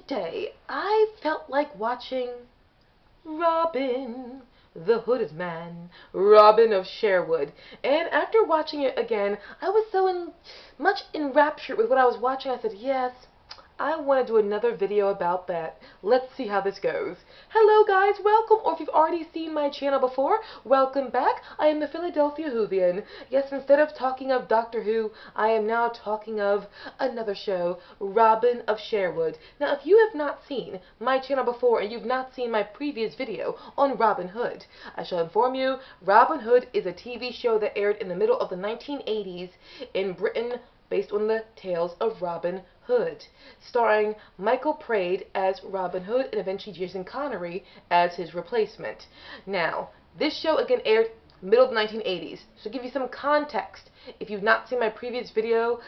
today I felt like watching Robin, the Hooded Man, Robin of Sherwood. And after watching it again, I was so much enraptured with what I was watching, I said, yes, I want to do another video about that. Let's see how this goes. Hello guys, welcome, or if you've already seen my channel before, welcome back. I am the Philadelphia Whovian. Yes, instead of talking of Doctor Who, I am now talking of another show, Robin of Sherwood. Now, if you have not seen my channel before and you've not seen my previous video on Robin Hood, I shall inform you, Robin Hood is a TV show that aired in the middle of the 1980s in Britain, based on the tales of Robin Hood, starring Michael Praed as Robin Hood and eventually Jason Connery as his replacement. Now, this show again aired middle of the 1980s, so to give you some context, if you've not seen my previous video,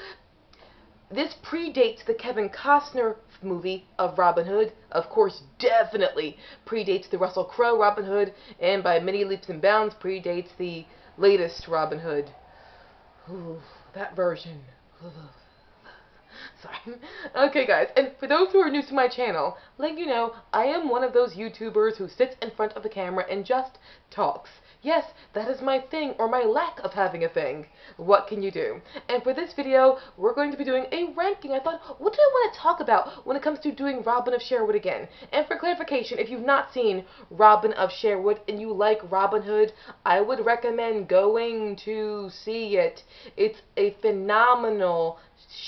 this predates the Kevin Costner movie of Robin Hood, of course definitely predates the Russell Crowe Robin Hood, and by many leaps and bounds predates the latest Robin Hood. Ooh, that version. Sorry. Okay guys, and for those who are new to my channel, let you know, I am one of those YouTubers who sits in front of the camera and just talks. Yes, that is my thing, or my lack of having a thing. What can you do? And for this video, we're going to be doing a ranking. I thought, what do I want to talk about when it comes to doing Robin of Sherwood again? And for clarification, if you've not seen Robin of Sherwood and you like Robin Hood, I would recommend going to see it. It's a phenomenal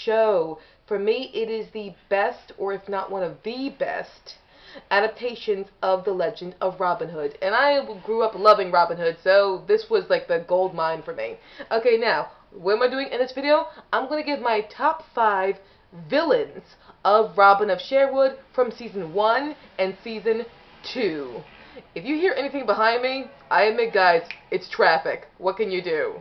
show. For me, it is the best, or if not one of the best, adaptations of the legend of Robin Hood. And I grew up loving Robin Hood, so this was like the gold mine for me. Okay, now, what am I doing in this video? I'm going to give my top 5 villains of Robin of Sherwood from Season 1 and Season 2. If you hear anything behind me, I admit, guys, it's traffic. What can you do?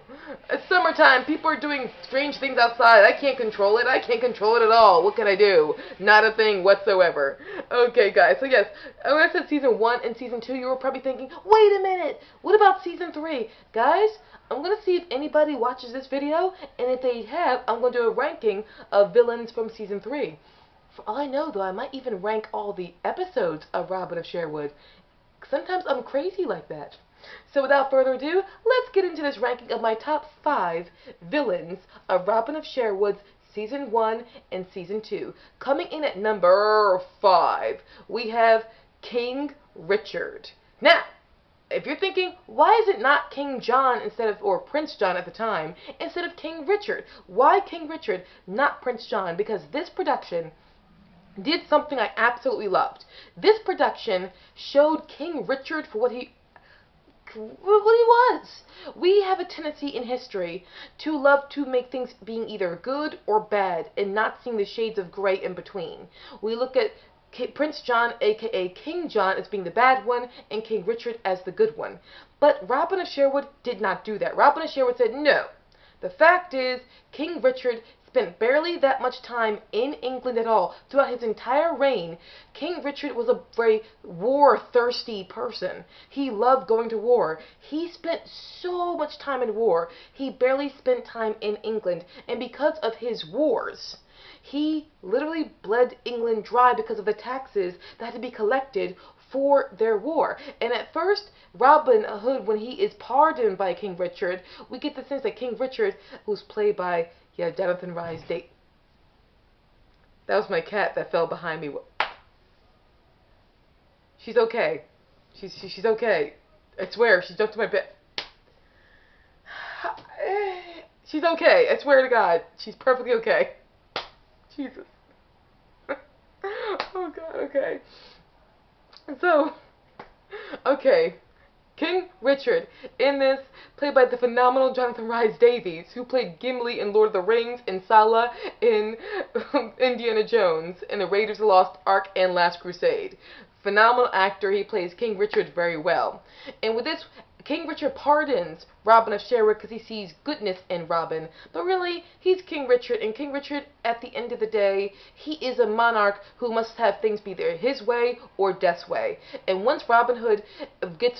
It's summertime. People are doing strange things outside. I can't control it. I can't control it at all. What can I do? Not a thing whatsoever. Okay, guys. So, yes, when I said Season 1 and Season 2, you were probably thinking, wait a minute. What about Season 3? Guys, I'm going to see if anybody watches this video, and if they have, I'm going to do a ranking of villains from Season 3. For all I know, though, I might even rank all the episodes of Robin of Sherwood. Sometimes I'm crazy like that. So without further ado, let's get into this ranking of my top 5 villains of Robin of Sherwood's Season 1 and Season 2. Coming in at number 5, we have King Richard. Now, if you're thinking, why is it not King John instead of, or Prince John at the time, instead of King Richard? Why King Richard, not Prince John? Because this production did something I absolutely loved. This production showed King Richard for what he was. We have a tendency in history to love to make things being either good or bad and not seeing the shades of gray in between. We look at Prince John, aka King John, as being the bad one and King Richard as the good one. But Robin of Sherwood did not do that. Robin of Sherwood said, no. The fact is, King Richard spent barely that much time in England at all. Throughout his entire reign, King Richard was a very war-thirsty person. He loved going to war. He spent so much time in war. He barely spent time in England. And because of his wars, he literally bled England dry because of the taxes that had to be collected for their war. And at first, Robin Hood, when he is pardoned by King Richard, we get the sense that King Richard, who's played by Jonathan Rhys Davies. That was my cat that fell behind me. She's okay. She's okay. I swear, she jumped to my bed. She's okay. I swear to God, she's perfectly okay. Jesus. Oh God. Okay. So, okay. King Richard, in this, played by the phenomenal Jonathan Rhys Davies, who played Gimli in Lord of the Rings, and Salah in Indiana Jones, and the Raiders of the Lost Ark, and Last Crusade. Phenomenal actor, he plays King Richard very well. And with this, King Richard pardons Robin of Sherwood because he sees goodness in Robin. But really, he's King Richard, and King Richard, at the end of the day, he is a monarch who must have things be either his way or death's way. And once Robin Hood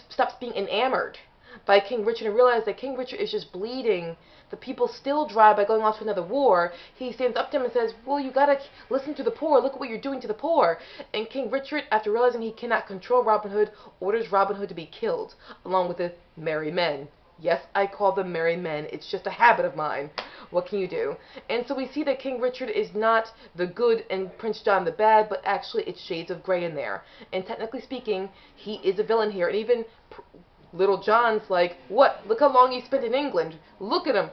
stops being enamored by King Richard and realizes that King Richard is just bleeding the people still dry by going off to another war, he stands up to him and says, well, you gotta listen to the poor. Look at what you're doing to the poor. And King Richard, after realizing he cannot control Robin Hood, orders Robin Hood to be killed, along with the merry men. Yes, I call them merry men. It's just a habit of mine. What can you do? And so we see that King Richard is not the good and Prince John the bad, but actually it's shades of gray in there. And technically speaking, he is a villain here. And even Little John's like, what? Look how long he spent in England. Look at him.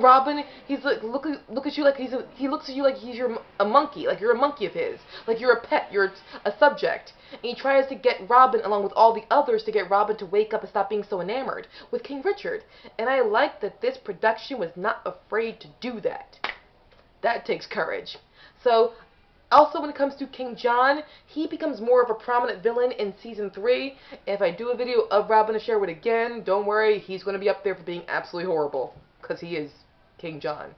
Robin, he's like, look at you like he looks at you like he's a monkey, like you're a monkey of his, like you're a pet, you're a subject. And he tries to get Robin, along with all the others, to get Robin to wake up and stop being so enamored with King Richard. And I like that this production was not afraid to do that. That takes courage. So, also, when it comes to King John, he becomes more of a prominent villain in Season 3. If I do a video of Robin of Sherwood again, don't worry, he's going to be up there for being absolutely horrible. Because he is King John.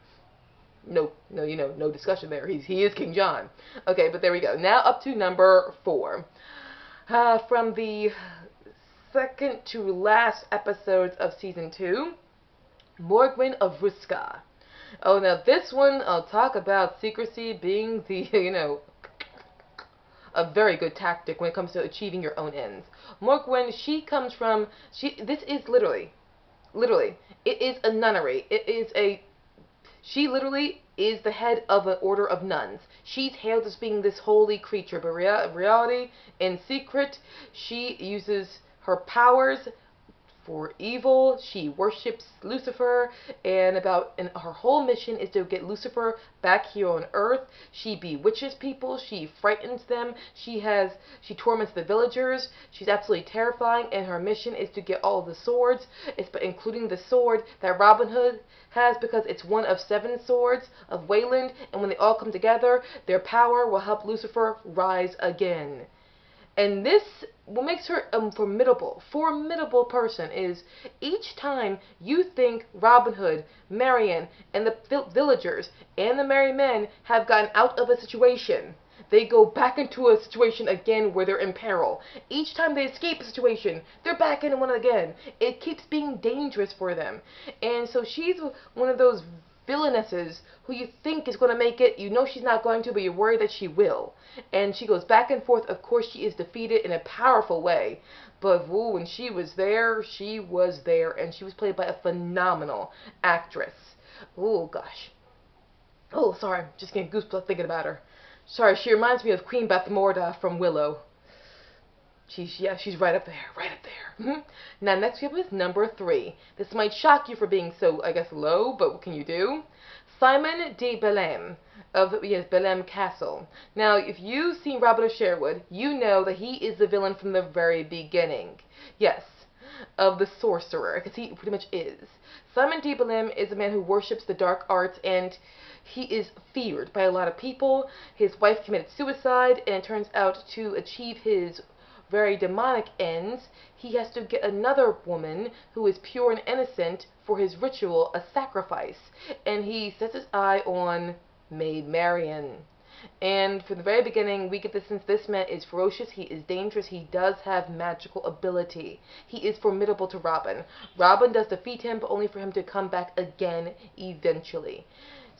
No, no discussion there. He is King John. Okay, but there we go. Now up to number 4. From the second to last episodes of Season 2, Morgwin of Ruska. Oh, now this one, I'll talk about secrecy being the, a very good tactic when it comes to achieving your own ends. Morgwin, this is literally, it is a nunnery. She literally is the head of an order of nuns. She's hailed as being this holy creature, but reality, in secret, she uses her powers for evil. She worships Lucifer, and her whole mission is to get Lucifer back here on Earth. She bewitches people, she frightens them, she torments the villagers. She's absolutely terrifying, and her mission is to get all of the swords, including the sword that Robin Hood has, because it's one of 7 swords of Wayland, and when they all come together, their power will help Lucifer rise again. And this, what makes her a formidable person is each time you think Robin Hood, Marian, and the villagers and the merry men have gotten out of a situation, they go back into a situation again where they're in peril. Each time they escape a situation, they're back in one again. It keeps being dangerous for them. And so she's one of those villainesses who you think is going to make it. You know she's not going to, but you're worried that she will. And she goes back and forth. Of course, she is defeated in a powerful way. But when she was there, and she was played by a phenomenal actress. Oh, gosh. Oh, sorry. Just getting goosebumps thinking about her. Sorry, she reminds me of Queen Bathmorda from Willow. She's right up there. Now, next we have is number 3. This might shock you for being so, I guess, low, but what can you do? Simon de Belem of Belem Castle. Now, if you've seen Robin of Sherwood, you know that he is the villain from the very beginning. Yes, of the sorcerer, because he pretty much is. Simon de Belem is a man who worships the dark arts, and he is feared by a lot of people. His wife committed suicide, and it turns out to achieve his very demonic ends, he has to get another woman who is pure and innocent for his ritual, a sacrifice. And he sets his eye on Maid Marian. And from the very beginning, we get the sense this man is ferocious, he is dangerous, he does have magical ability. He is formidable to Robin. Robin does defeat him, but only for him to come back again eventually.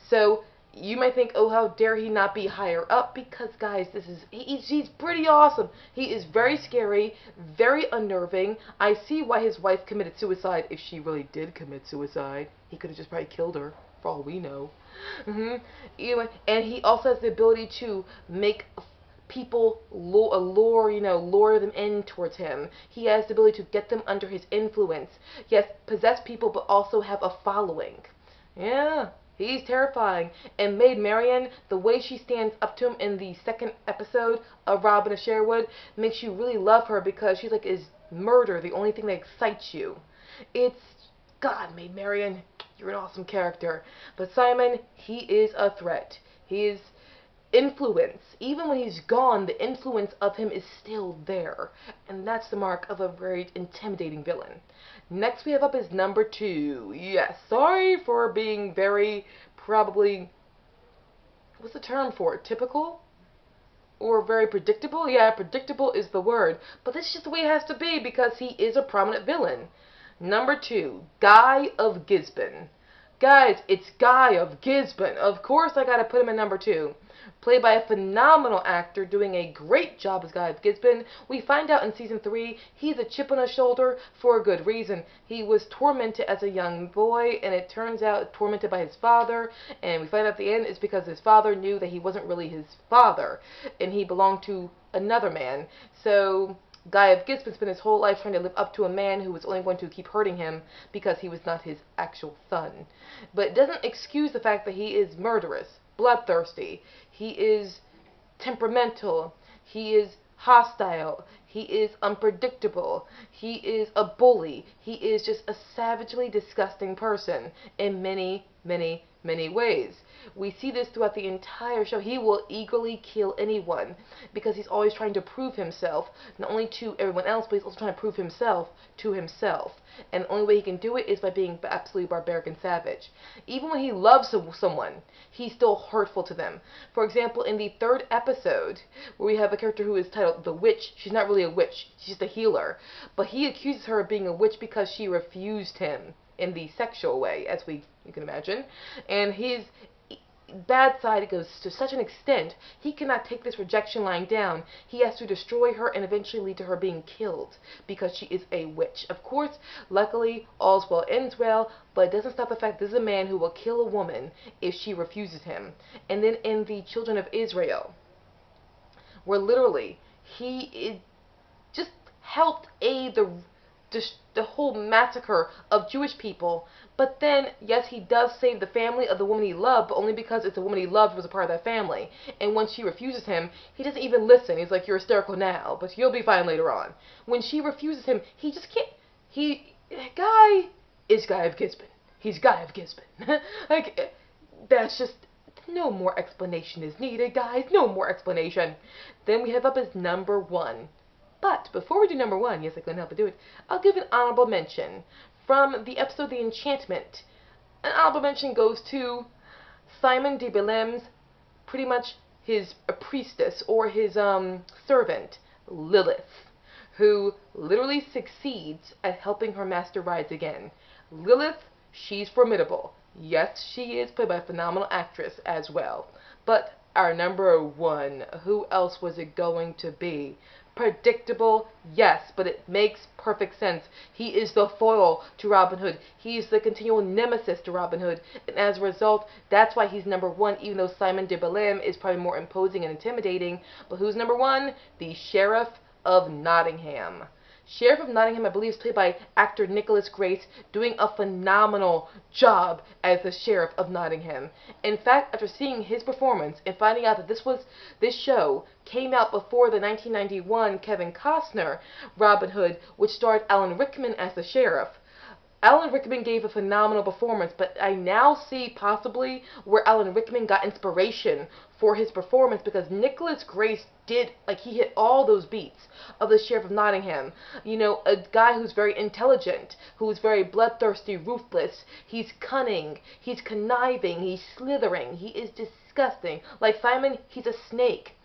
So, you might think, oh, how dare he not be higher up? Because, guys, he's pretty awesome. He is very scary, very unnerving. I see why his wife committed suicide, if she really did commit suicide. He could have just probably killed her, for all we know. And he also has the ability to make people lure them in towards him. He has the ability to get them under his influence. Yes, possess people, but also have a following. Yeah. He's terrifying. And Maid Marian, the way she stands up to him in the 2nd episode of Robin of Sherwood, makes you really love her, because she's like, is murder the only thing that excites you? God, Maid Marian, you're an awesome character. But Simon, he is a threat. He is influence. Even when he's gone, the influence of him is still there. And that's the mark of a very intimidating villain. Next we have up is number 2. Yes, sorry for being very, probably, what's the term for it? Typical? Or very predictable? Yeah, predictable is the word. But that's just the way it has to be, because he is a prominent villain. Number 2, Guy of Gisborne. Guys, it's Guy of Gisborne. Of course I gotta put him in number 2. Played by a phenomenal actor doing a great job as Guy of Gisborne. We find out in season 3 he's a chip on his shoulder for a good reason. He was tormented as a young boy, and it turns out tormented by his father, and we find out at the end it's because his father knew that he wasn't really his father, and he belonged to another man. So Guy of Gisborne spent his whole life trying to live up to a man who was only going to keep hurting him because he was not his actual son. But it doesn't excuse the fact that he is murderous, bloodthirsty, he is temperamental, he is hostile, he is unpredictable, he is a bully, he is just a savagely disgusting person in many, many, many ways. We see this throughout the entire show. He will eagerly kill anyone because he's always trying to prove himself, not only to everyone else, but he's also trying to prove himself to himself. And the only way he can do it is by being absolutely barbaric and savage. Even when he loves someone, he's still hurtful to them. For example, in the 3rd episode, where we have a character who is titled the Witch, she's not really a witch, she's just a healer, but he accuses her of being a witch because she refused him in the sexual way, as you can imagine. And his bad side goes to such an extent, he cannot take this rejection lying down. He has to destroy her and eventually lead to her being killed because she is a witch. Of course, luckily, all's well ends well, but it doesn't stop the fact this is a man who will kill a woman if she refuses him. And then in the Children of Israel, where literally he just helped aid the whole massacre of Jewish people, but then, yes, he does save the family of the woman he loved, but only because it's the woman he loved was a part of that family. And when she refuses him, he doesn't even listen. He's like, you're hysterical now, but you'll be fine later on. When she refuses him, he just can't. Guy is Guy of Gisborne. He's Guy of Gisborne. Like, that's just, no more explanation is needed, guys. No more explanation. Then we have up as number 1. But before we do number 1, yes, I couldn't help but do it, I'll give an honorable mention from the episode The Enchantment. An honorable mention goes to Simon de Belem's, pretty much his priestess, or his servant, Lilith, who literally succeeds at helping her master rise again. Lilith, she's formidable. Yes, she is, played by a phenomenal actress as well. But our number 1, who else was it going to be? Predictable, yes, but it makes perfect sense. He is the foil to Robin Hood. He is the continual nemesis to Robin Hood, and as a result, that's why he's number 1, even though Simon de Belem is probably more imposing and intimidating. But who's number 1? The Sheriff of Nottingham. Sheriff of Nottingham, I believe, is played by actor Nicholas Grace, doing a phenomenal job as the Sheriff of Nottingham. In fact, after seeing his performance and finding out that this show came out before the 1991 Kevin Costner Robin Hood, which starred Alan Rickman as the sheriff, Alan Rickman gave a phenomenal performance, but I now see possibly where Alan Rickman got inspiration for his performance, because Nicholas Grace he hit all those beats of the Sheriff of Nottingham. You know, a guy who's very intelligent, who's very bloodthirsty, ruthless, he's cunning, he's conniving, he's slithering, he is disgusting. Like Simon, he's a snake.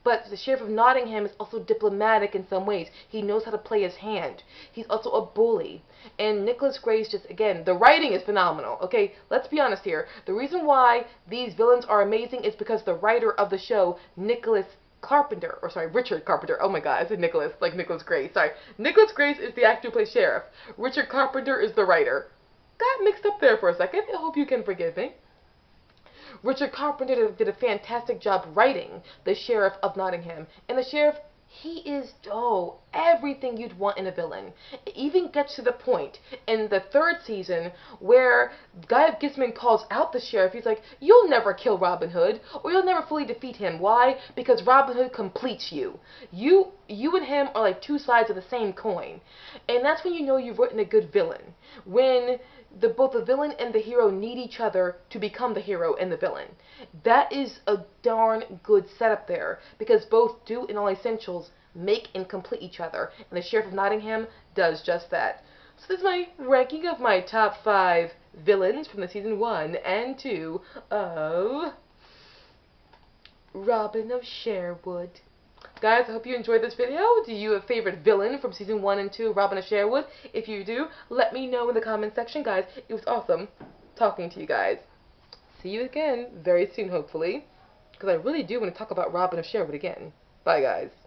But the Sheriff of Nottingham is also diplomatic in some ways. He knows how to play his hand. He's also a bully. And Nicholas Grace just, again, the writing is phenomenal. Okay, let's be honest here. The reason why these villains are amazing is because the writer of the show, Richard Carpenter. Oh my god, I said Nicholas, like Nicholas Grace. Sorry. Nicholas Grace is the actor who plays Sheriff. Richard Carpenter is the writer. Got mixed up there for a second. I hope you can forgive me. Richard Carpenter did a fantastic job writing the Sheriff of Nottingham. And the Sheriff, he is, everything you'd want in a villain. It even gets to the point in the 3rd season where Guy of Gisborne calls out the Sheriff. He's like, you'll never kill Robin Hood, or you'll never fully defeat him. Why? Because Robin Hood completes you. You and him are like 2 sides of the same coin. And that's when you know you've written a good villain. When both the villain and the hero need each other to become the hero and the villain. That is a darn good setup there, because both do, in all essentials, make and complete each other, and the Sheriff of Nottingham does just that. So this is my ranking of my top 5 villains from the season 1 and 2 of Robin of Sherwood. Guys, I hope you enjoyed this video. Do you have a favorite villain from Season 1 and 2 of Robin of Sherwood? If you do, let me know in the comment section, guys. It was awesome talking to you guys. See you again very soon, hopefully. Because I really do want to talk about Robin of Sherwood again. Bye, guys.